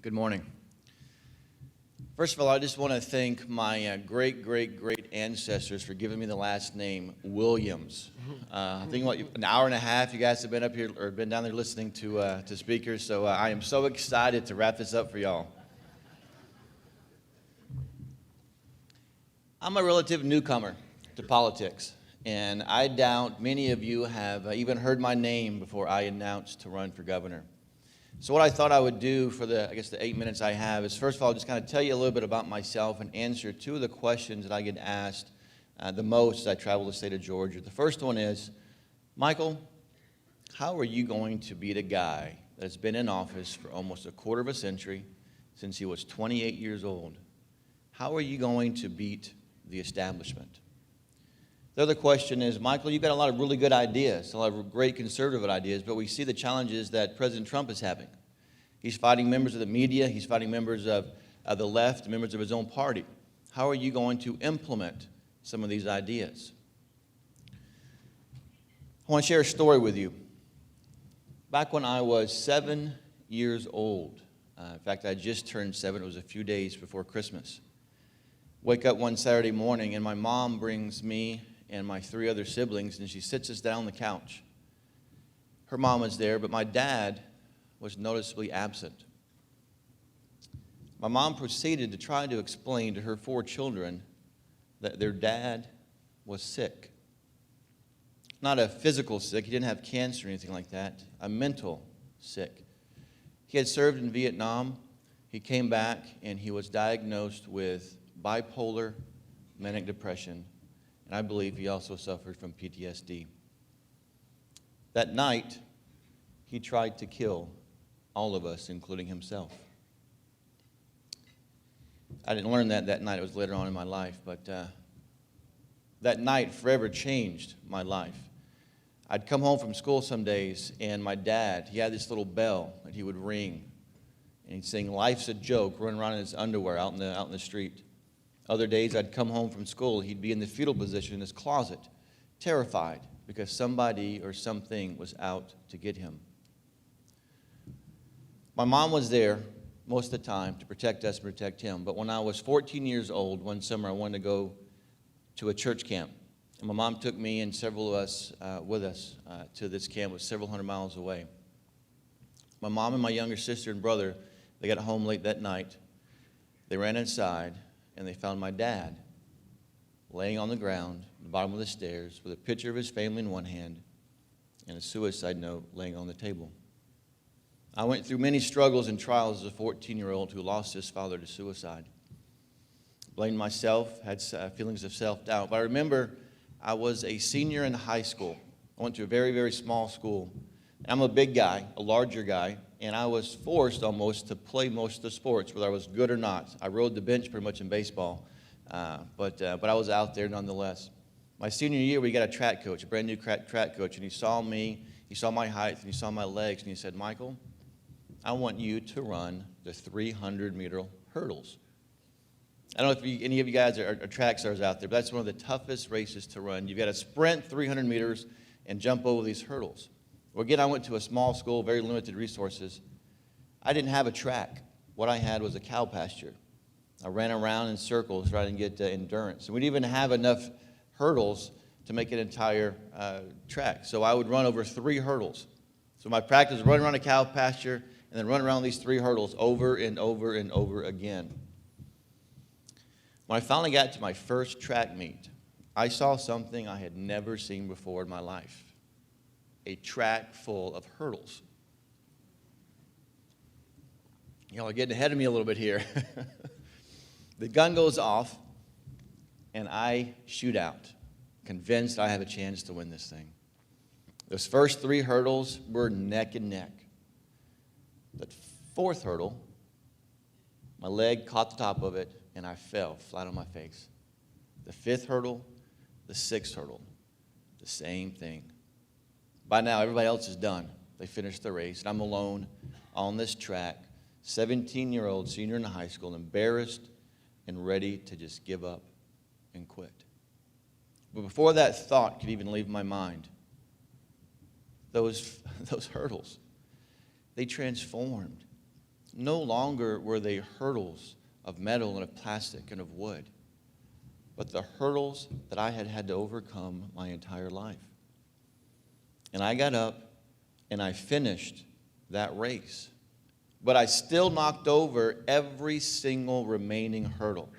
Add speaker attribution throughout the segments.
Speaker 1: Good morning. First of all, I just want to thank my great ancestors for giving me the last name Williams. I think an hour and a half you guys have been up here or been down there listening to speakers, so I am so excited to wrap this up for y'all. I'm a relative newcomer to politics, and I doubt many of you have even heard my name before I announced to run for governor. So what I thought I would do for the 8 minutes I have is, first of all, just kind of tell you a little bit about myself and answer two of the questions that I get asked the most as I travel the state of Georgia. The first one is, Michael, how are you going to beat a guy that's been in office for almost a quarter of a century, since he was 28 years old? How are you going to beat the establishment? The other question is, Michael, you've got a lot of really good ideas, a lot of great conservative ideas, but we see the challenges that President Trump is having. He's fighting members of the media, he's fighting members of the left, members of his own party. How are you going to implement some of these ideas? I want to share a story with you. Back when I was 7 years old, in fact, I just turned 7, it was a few days before Christmas. Wake up one Saturday morning and my mom brings me and my 3 other siblings, and she sits us down on the couch. Her mom was there, but my dad was noticeably absent. My mom proceeded to try to explain to her 4 children that their dad was sick. Not a physical sick, he didn't have cancer or anything like that, a mental sick. He had served in Vietnam, he came back, and he was diagnosed with bipolar manic depression, and I believe he also suffered from PTSD. That night, he tried to kill all of us, including himself. I didn't learn that night. It was later on in my life, but that night forever changed my life. I'd come home from school some days, and my dad, he had this little bell that he would ring, and he'd sing "Life's a Joke," running around in his underwear out in the street. Other days, I'd come home from school, he'd be in the fetal position in his closet, terrified because somebody or something was out to get him. My mom was there most of the time to protect us and protect him, but when I was 14 years old, one summer I wanted to go to a church camp. And my mom took me and several of us with us to this camp. It was several hundred miles away. My mom and my younger sister and brother, they got home late that night. They ran inside, and they found my dad laying on the ground at the bottom of the stairs with a picture of his family in one hand and a suicide note laying on the table. I went through many struggles and trials as a 14-year-old who lost his father to suicide. Blamed myself, had feelings of self-doubt. But I remember I was a senior in high school. I went to a very small school. I'm a big guy, a larger guy, and I was forced almost to play most of the sports, whether I was good or not. I rode the bench pretty much in baseball, but I was out there nonetheless. My senior year, we got a track coach, a brand new track coach, and he saw me, he saw my height, and he saw my legs, and he said, Michael, I want you to run the 300-meter hurdles. I don't know if any of you guys are track stars out there, but that's one of the toughest races to run. You've got to sprint 300 meters and jump over these hurdles. Well, again, I went to a small school, very limited resources. I didn't have a track. What I had was a cow pasture. I ran around in circles trying to get endurance. And we didn't even have enough hurdles to make an entire track. So I would run over 3 hurdles. So my practice was run around a cow pasture and then run around these 3 hurdles over and over and over again. When I finally got to my first track meet, I saw something I had never seen before in my life. A track full of hurdles. Y'all are getting ahead of me a little bit here. The gun goes off, and I shoot out, convinced I have a chance to win this thing. Those first 3 hurdles were neck and neck. The 4th hurdle, my leg caught the top of it, and I fell flat on my face. The 5th hurdle, the 6th hurdle, the same thing. By now, everybody else is done. They finished the race, and I'm alone on this track, 17-year-old senior in high school, embarrassed and ready to just give up and quit. But before that thought could even leave my mind, those hurdles, they transformed No longer were they hurdles of metal and of plastic and of wood, but the hurdles that I had had to overcome my entire life. And I got up and I finished that race. But I still knocked over every single remaining hurdle.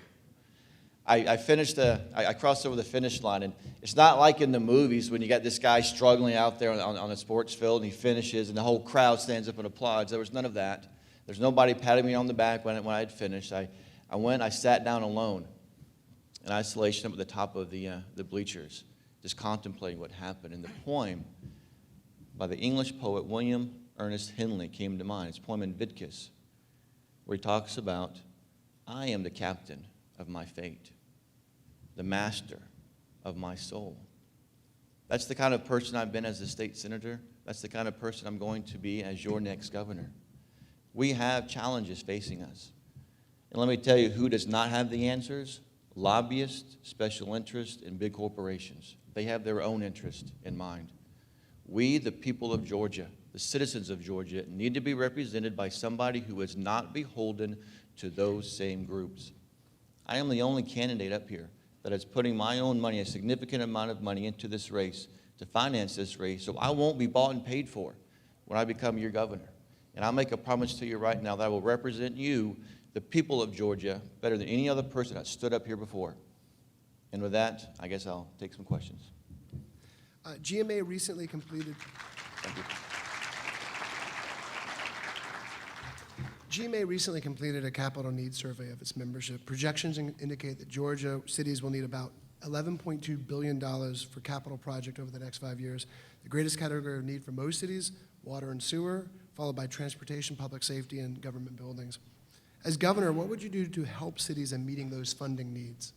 Speaker 1: I crossed over the finish line, and it's not like in the movies when you got this guy struggling out there on a sports field, and he finishes, and the whole crowd stands up and applauds. There was none of that. There's nobody patting me on the back when I had finished. I sat down alone in isolation up at the top of the bleachers, just contemplating what happened. And the poem by the English poet William Ernest Henley came to mind. It's a poem in Vidkus, where he talks about, I am the captain of my fate, the master of my soul. That's the kind of person I've been as a state senator. That's the kind of person I'm going to be as your next governor. We have challenges facing us. And let me tell you who does not have the answers. Lobbyists, special interests, and big corporations. They have their own interest in mind. We, the people of Georgia, the citizens of Georgia, need to be represented by somebody who is not beholden to those same groups. I am the only candidate up here that is putting my own money, a significant amount of money, into this race to finance this race, so I won't be bought and paid for when I become your governor. And I'll make a promise to you right now that I will represent you, the people of Georgia, better than any other person that stood up here before. And with that, I guess I'll take some questions.
Speaker 2: GMA recently completed.
Speaker 1: Thank you.
Speaker 2: GMA recently completed a capital needs survey of its membership. Projections indicate that Georgia cities will need about $11.2 billion for capital project over the next 5 years. The greatest category of need for most cities, water and sewer, followed by transportation, public safety, and government buildings. As governor, what would you do to help cities in meeting those funding needs?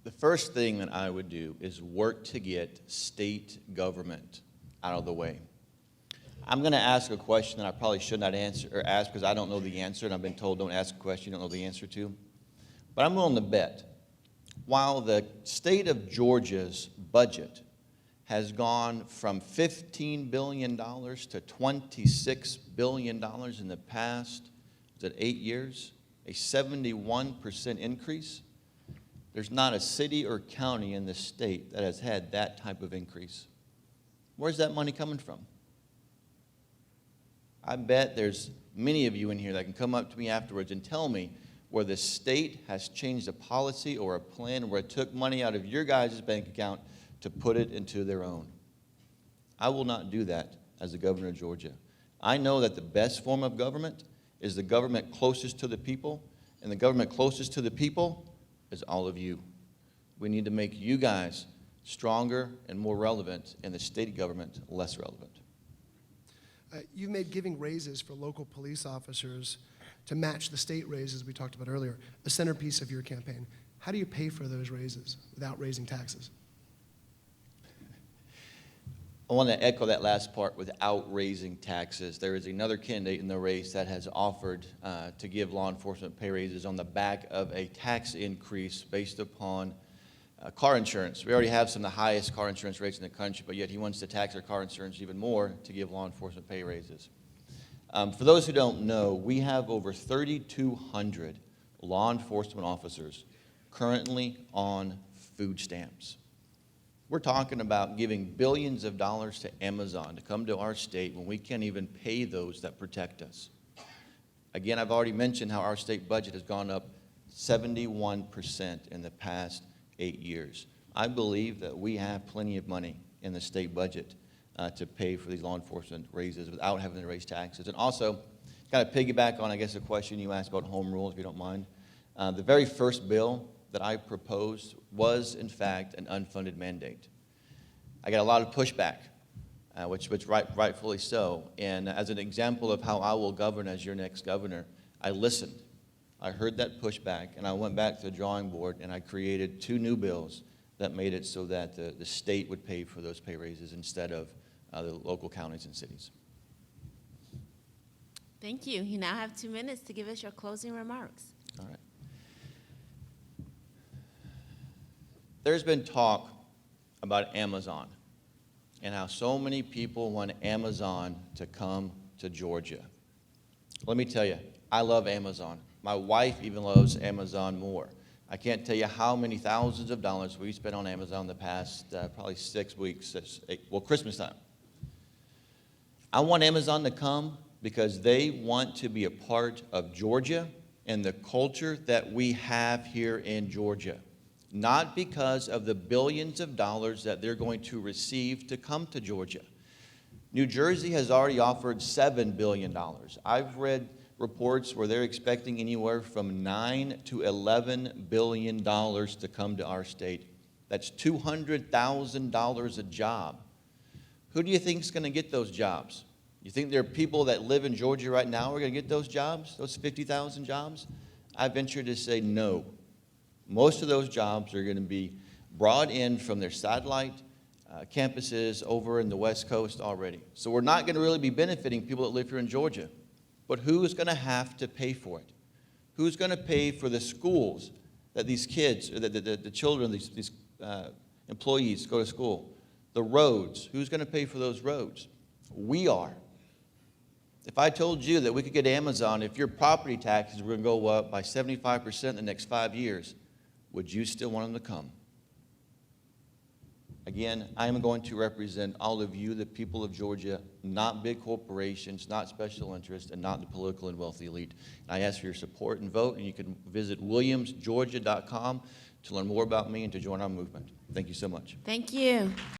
Speaker 1: The first thing that I would do is work to get state government out of the way. I'm going to ask a question that I probably should not answer or ask because I don't know the answer, and I've been told don't ask a question you don't know the answer to. But I'm willing to bet while the state of Georgia's budget has gone from $15 billion to $26 billion in the past, is it 8 years, a 71% increase, there's not a city or county in the state that has had that type of increase. Where's that money coming from? I bet there's many of you in here that can come up to me afterwards and tell me where the state has changed a policy or a plan where it took money out of your guys' bank account to put it into their own. I will not do that as the governor of Georgia. I know that the best form of government is the government closest to the people, and the government closest to the people is all of you. We need to make you guys stronger and more relevant, and the state government less relevant.
Speaker 2: You've made giving raises for local police officers to match the state raises we talked about earlier a centerpiece of your campaign. How do you pay for those raises without raising taxes?
Speaker 1: I want to echo that last part without raising taxes. There is another candidate in the race that has offered to give law enforcement pay raises on the back of a tax increase based upon car insurance. We already have some of the highest car insurance rates in the country, but yet he wants to tax our car insurance even more to give law enforcement pay raises. For those who don't know, we have over 3,200 law enforcement officers currently on food stamps. We're talking about giving billions of dollars to Amazon to come to our state when we can't even pay those that protect us. Again, I've already mentioned how our state budget has gone up 71% in the past 8 years. I believe that we have plenty of money in the state budget to pay for these law enforcement raises without having to raise taxes. And also, kind of piggyback on, I guess, a question you asked about home rule, if you don't mind. The very first bill that I proposed was, in fact, an unfunded mandate. I got a lot of pushback, which rightfully so. And as an example of how I will govern as your next governor, I listened. I heard that pushback, and I went back to the drawing board, and I created 2 new bills that made it so that the state would pay for those pay raises instead of the local counties and cities.
Speaker 3: Thank you. You now have 2 minutes to give us your closing remarks.
Speaker 1: All right. There's been talk about Amazon and how so many people want Amazon to come to Georgia. Let me tell you, I love Amazon. My wife even loves Amazon more. I can't tell you how many thousands of dollars we spent on Amazon the past probably 6 weeks, Christmas time. I want Amazon to come because they want to be a part of Georgia and the culture that we have here in Georgia. Not because of the billions of dollars that they're going to receive to come to Georgia. New Jersey has already offered $7 billion. I've read reports where they're expecting anywhere from $9 to $11 billion to come to our state. That's $200,000 a job. Who do you think is going to get those jobs? You think there are people that live in Georgia right now who are going to get those jobs, those 50,000 jobs? I venture to say no. Most of those jobs are going to be brought in from their satellite campuses over in the West Coast already. So we're not going to really be benefiting people that live here in Georgia. But who's going to have to pay for it? Who's going to pay for the schools that these kids, or the children, these employees go to school? The roads, who's going to pay for those roads? We are. If I told you that we could get Amazon, if your property taxes were going to go up by 75% in the next 5 years, would you still want them to come? Again, I am going to represent all of you, the people of Georgia, not big corporations, not special interests, and not the political and wealthy elite. And I ask for your support and vote, and you can visit williamsgeorgia.com to learn more about me and to join our movement. Thank you so much.
Speaker 3: Thank you.